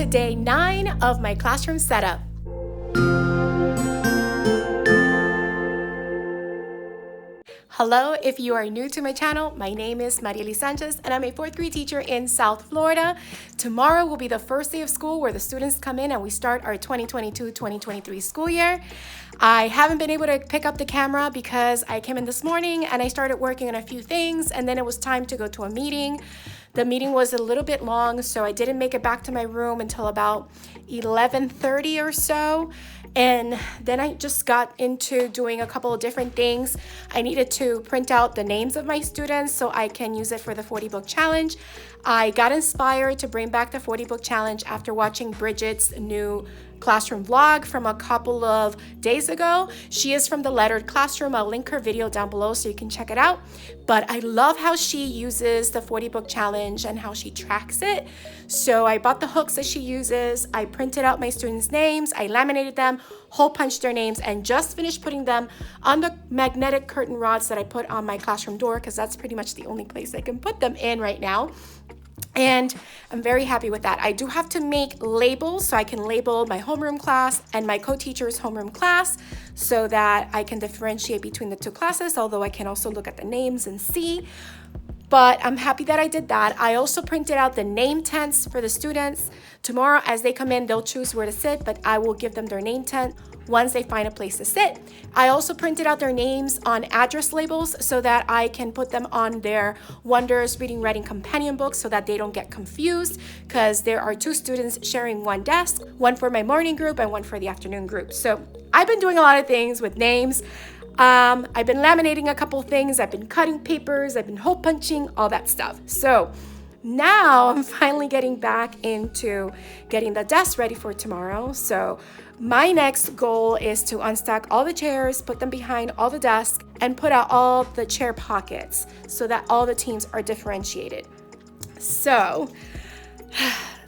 to day 9 of my classroom setup. Hello, if you are new to my channel, my name is Mariely Sanchez and I'm a 4th grade teacher in South Florida. Tomorrow will be the first day of school where the students come in and we start our 2022-2023 school year. I haven't been able to pick up the camera because I came in this morning and I started working on a few things and then it was time to go to a meeting. The meeting was a little bit long, so I didn't make it back to my room until about 11:30 or so. And then I just got into doing a couple of different things. I needed to print out the names of my students so I can use it for the 40 book challenge. I got inspired to bring back the 40 book challenge after watching Bridget's new classroom vlog from a couple of days ago. She is from the Lettered Classroom. I'll link her video down below so you can check it out. But I love how she uses the 40 book challenge and how she tracks it. So I bought the hooks that she uses. I printed out my students' names. I laminated them, hole punched their names, and just finished putting them on the magnetic curtain rods that I put on my classroom door because that's pretty much the only place I can put them in right now. And I'm very happy with that. I do have to make labels so I can label my homeroom class and my co-teacher's homeroom class so that I can differentiate between the two classes, although I can also look at the names and see. But I'm happy that I did that. I also printed out the name tents for the students. Tomorrow, as they come in, they'll choose where to sit, but I will give them their name tent once they find a place to sit. I also printed out their names on address labels so that I can put them on their Wonders Reading Writing Companion books so that they don't get confused, because there are 2 students sharing one desk, one for my morning group and one for the afternoon group. So I've been doing a lot of things with names. I've been laminating a couple things, I've been cutting papers, I've been hole punching, all that stuff. So now I'm finally getting back into getting the desk ready for tomorrow. So my next goal is to unstack all the chairs, put them behind all the desks, and put out all the chair pockets so that all the teams are differentiated. So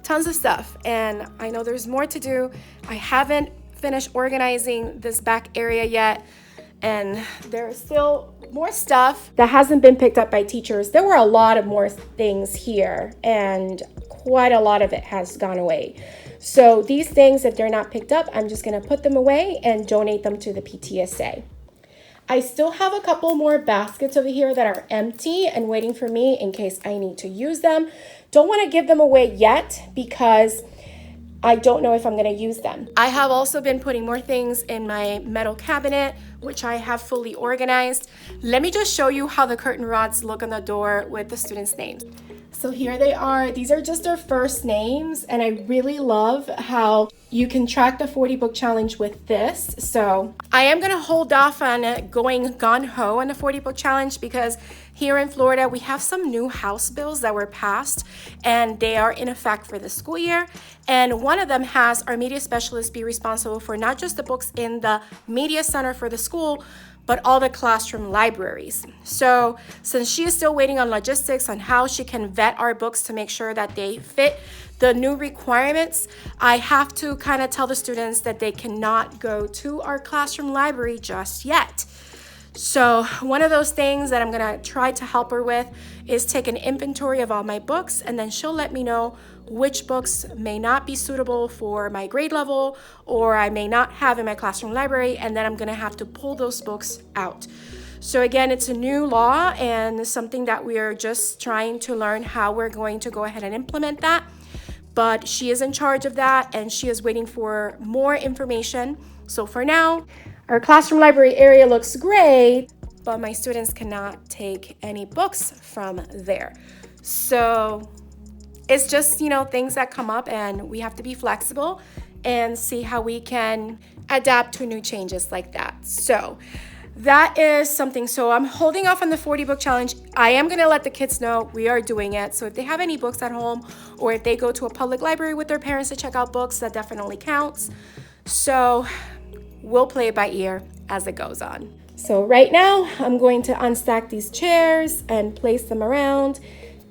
tons of stuff, and I know there's more to do. I haven't finished organizing this back area yet. And there's still more stuff that hasn't been picked up by teachers. There were a lot of more things here and quite a lot of it has gone away. So these things, if they're not picked up, I'm just gonna put them away and donate them to the PTSA. I still have a couple more baskets over here that are empty and waiting for me in case I need to use them. Don't wanna give them away yet because I don't know if I'm gonna use them. I have also been putting more things in my metal cabinet, which I have fully organized. Let me just show you how the curtain rods look on the door with the students' names. So here they are. These are just their first names, and I really love how you can track the 40 book challenge with this. So I am gonna hold off on going gung-ho on the 40 book challenge because here in Florida, we have some new House bills that were passed and they are in effect for the school year. And one of them has our media specialist be responsible for not just the books in the media center for the school, but all the classroom libraries. So since she is still waiting on logistics on how she can vet our books to make sure that they fit the new requirements, I have to kind of tell the students that they cannot go to our classroom library just yet. So one of those things that I'm gonna try to help her with is take an inventory of all my books, and then she'll let me know which books may not be suitable for my grade level or I may not have in my classroom library, and then I'm gonna have to pull those books out. So again, it's a new law and something that we are just trying to learn how we're going to go ahead and implement that. But she is in charge of that and she is waiting for more information. So for now, our classroom library area looks great, but my students cannot take any books from there. So it's just, things that come up and we have to be flexible and see how we can adapt to new changes like that. So that is something. So I'm holding off on the 40 book challenge. I am going to let the kids know we are doing it. So if they have any books at home or if they go to a public library with their parents to check out books, that definitely counts. So we'll play it by ear as it goes on. So right now I'm going to unstack these chairs and place them around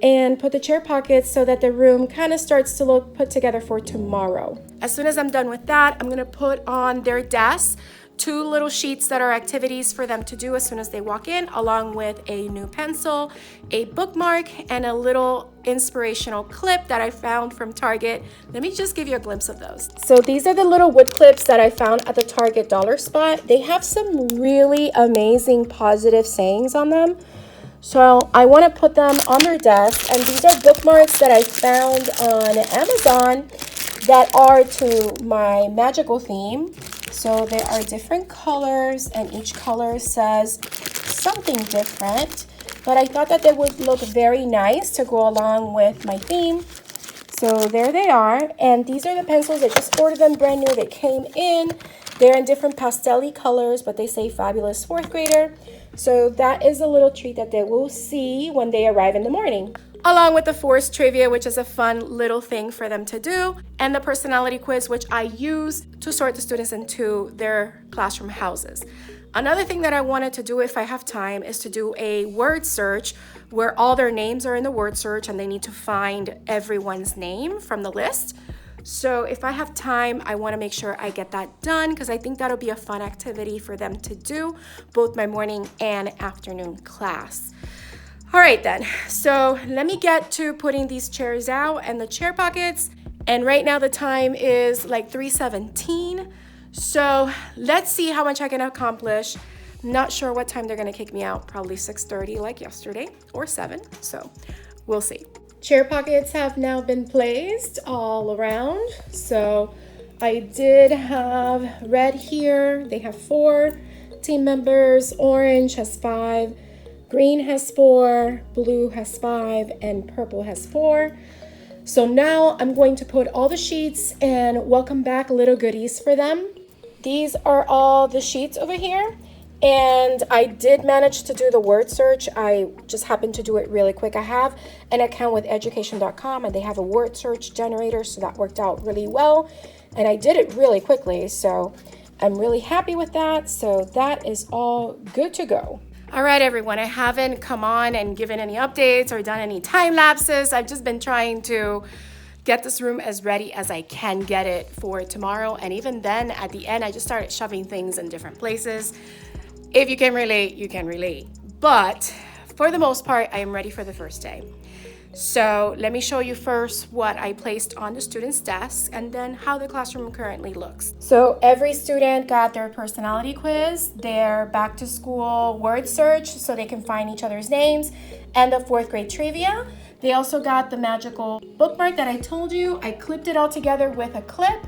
and put the chair pockets so that the room kind of starts to look put together for tomorrow. As soon as I'm done with that, I'm gonna put on their desks 2 little sheets that are activities for them to do as soon as they walk in, along with a new pencil, a bookmark, and a little inspirational clip that I found from Target. Let me just give you a glimpse of those. So these are the little wood clips that I found at the Target dollar spot. They have some really amazing positive sayings on them. So I want to put them on their desk, and these are bookmarks that I found on Amazon that are to my magical theme. So there are different colors, and each color says something different, but I thought that they would look very nice to go along with my theme. So there they are, and these are the pencils. I just ordered them brand new. They came in. They're in different pastel-y colors, but they say fabulous fourth grader. So that is a little treat that they will see when they arrive in the morning. Along with the forced trivia, which is a fun little thing for them to do, and the personality quiz, which I use to sort the students into their classroom houses. Another thing that I wanted to do if I have time is to do a word search where all their names are in the word search and they need to find everyone's name from the list. So if I have time, I want to make sure I get that done because I think that'll be a fun activity for them to do, both my morning and afternoon class. All right then, so let me get to putting these chairs out and the chair pockets. And right now the time is like 3:17. So let's see how much I can accomplish. Not sure what time they're gonna kick me out, probably 6:30 like yesterday or 7, so we'll see. Chair pockets have now been placed all around. So I did have red here, they have 4 team members, orange has 5, green has 4, blue has 5, and purple has 4. So now I'm going to put all the sheets and welcome back little goodies for them. These are all the sheets over here. And I did manage to do the word search. I just happened to do it really quick. I have an account with education.com and they have a word search generator. So that worked out really well. And I did it really quickly. So I'm really happy with that. So that is all good to go. All right, everyone. I haven't come on and given any updates or done any time lapses. I've just been trying to get this room as ready as I can get it for tomorrow. And even then, at the end, I just started shoving things in different places. If you can relate, you can relate. But for the most part, I am ready for the first day. So let me show you first what I placed on the students' desks and then how the classroom currently looks. So every student got their personality quiz, their back to school word search so they can find each other's names, and the 4th grade trivia. They also got the magical bookmark that I told you. I clipped it all together with a clip,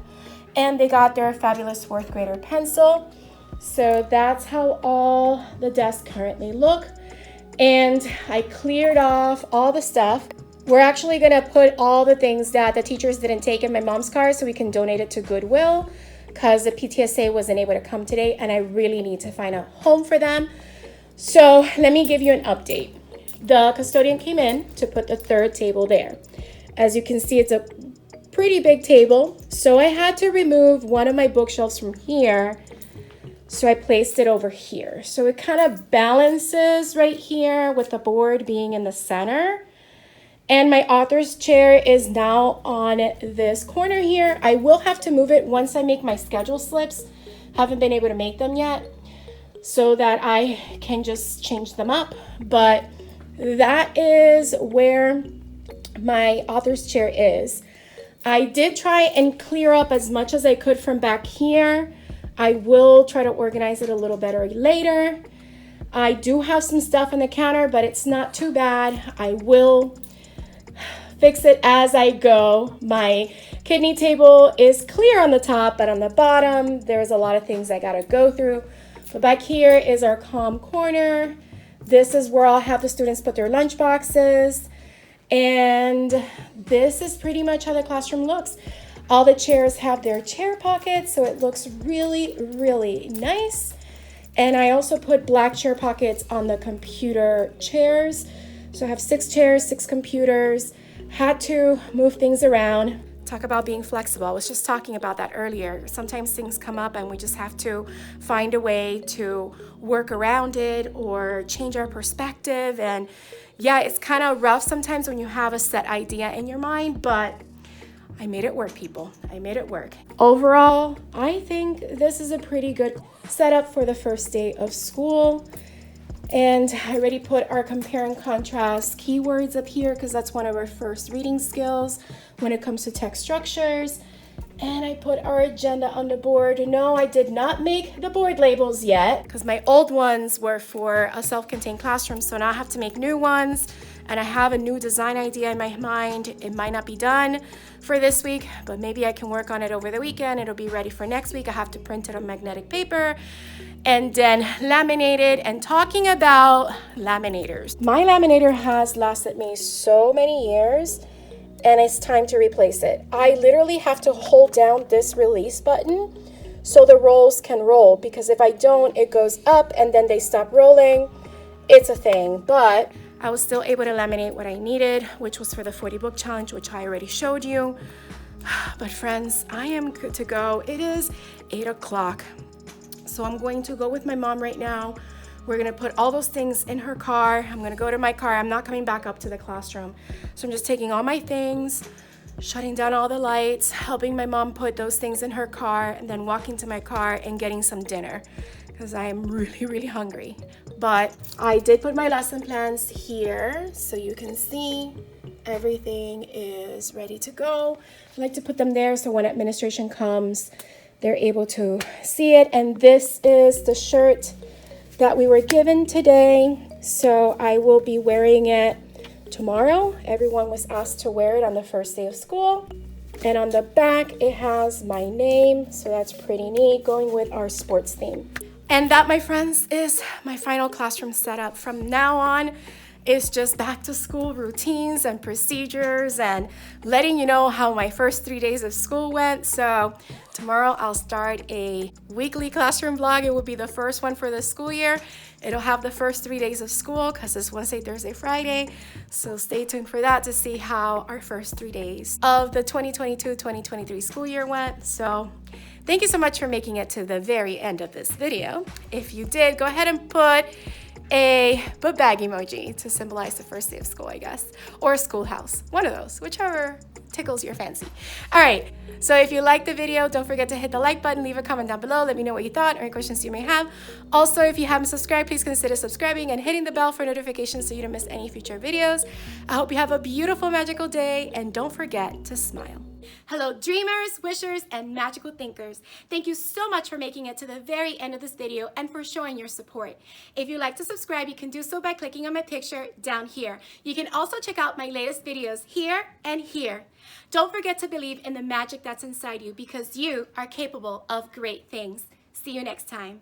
and they got their fabulous 4th grader pencil. So that's how all the desks currently look. And I cleared off all the stuff. We're actually gonna put all the things that the teachers didn't take in my mom's car so we can donate it to Goodwill because the PTSA wasn't able to come today and I really need to find a home for them. So let me give you an update. The custodian came in to put the 3rd table there. As you can see, it's a pretty big table. So I had to remove one of my bookshelves from here. So I placed it over here. So it kind of balances right here with the board being in the center. And my author's chair is now on this corner here. I will have to move it once I make my schedule slips. Haven't been able to make them yet so that I can just change them up. But that is where my author's chair is. I did try and clear up as much as I could from back here. I will try to organize it a little better later. I do have some stuff on the counter, but it's not too bad. I will fix it as I go. My kidney table is clear on the top, but on the bottom, there's a lot of things I gotta go through. But back here is our calm corner. This is where I'll have the students put their lunch boxes. And this is pretty much how the classroom looks. All the chairs have their chair pockets, so it looks really, really nice. And I also put black chair pockets on the computer chairs. So I have 6 chairs, 6 computers. Had to move things around. Talk about being flexible. I was just talking about that earlier. Sometimes things come up and we just have to find a way to work around it or change our perspective. And yeah, it's kind of rough sometimes when you have a set idea in your mind, but I made it work, people. I made it work. Overall, I think this is a pretty good setup for the first day of school. And I already put our compare and contrast keywords up here because that's one of our first reading skills when it comes to text structures. And I put our agenda on the board. No, I did not make the board labels yet because my old ones were for a self-contained classroom. So now I have to make new ones. And I have a new design idea in my mind. It might not be done for this week, but maybe I can work on it over the weekend. It'll be ready for next week. I have to print it on magnetic paper and then laminate it. And talking about laminators, my laminator has lasted me so many years and it's time to replace it. I literally have to hold down this release button so the rolls can roll, because if I don't, it goes up and then they stop rolling. It's a thing, but I was still able to laminate what I needed, which was for the 40 book challenge, which I already showed you. But friends, I am good to go. It is 8 o'clock. So I'm going to go with my mom right now. We're gonna put all those things in her car. I'm gonna go to my car. I'm not coming back up to the classroom. So I'm just taking all my things, shutting down all the lights, helping my mom put those things in her car, and then walking to my car and getting some dinner because I am really, really hungry. But I did put my lesson plans here so you can see everything is ready to go. I like to put them there so when administration comes, they're able to see it. And this is the shirt that we were given today. So I will be wearing it tomorrow. Everyone was asked to wear it on the first day of school. And on the back, it has my name. So that's pretty neat, going with our sports theme. And that, my friends, is my final classroom setup. From now on, it's just back to school routines and procedures and letting you know how my first 3 days of school went. So tomorrow I'll start a weekly classroom vlog. It will be the first one for the school year. It'll have the first 3 days of school because it's Wednesday, Thursday, Friday. So stay tuned for that to see how our first 3 days of the 2022-2023 school year went. So thank you so much for making it to the very end of this video. If you did, go ahead and put a book bag emoji to symbolize the first day of school, I guess, or schoolhouse, one of those, whichever tickles your fancy. All right, so if you liked the video, don't forget to hit the like button, leave a comment down below, let me know what you thought or any questions you may have. Also, if you haven't subscribed, please consider subscribing and hitting the bell for notifications so you don't miss any future videos. I hope you have a beautiful, magical day, and don't forget to smile. Hello, dreamers, wishers, and magical thinkers. Thank you so much for making it to the very end of this video and for showing your support. If you'd like to subscribe, you can do so by clicking on my picture down here. You can also check out my latest videos here and here. Don't forget to believe in the magic that's inside you because you are capable of great things. See you next time.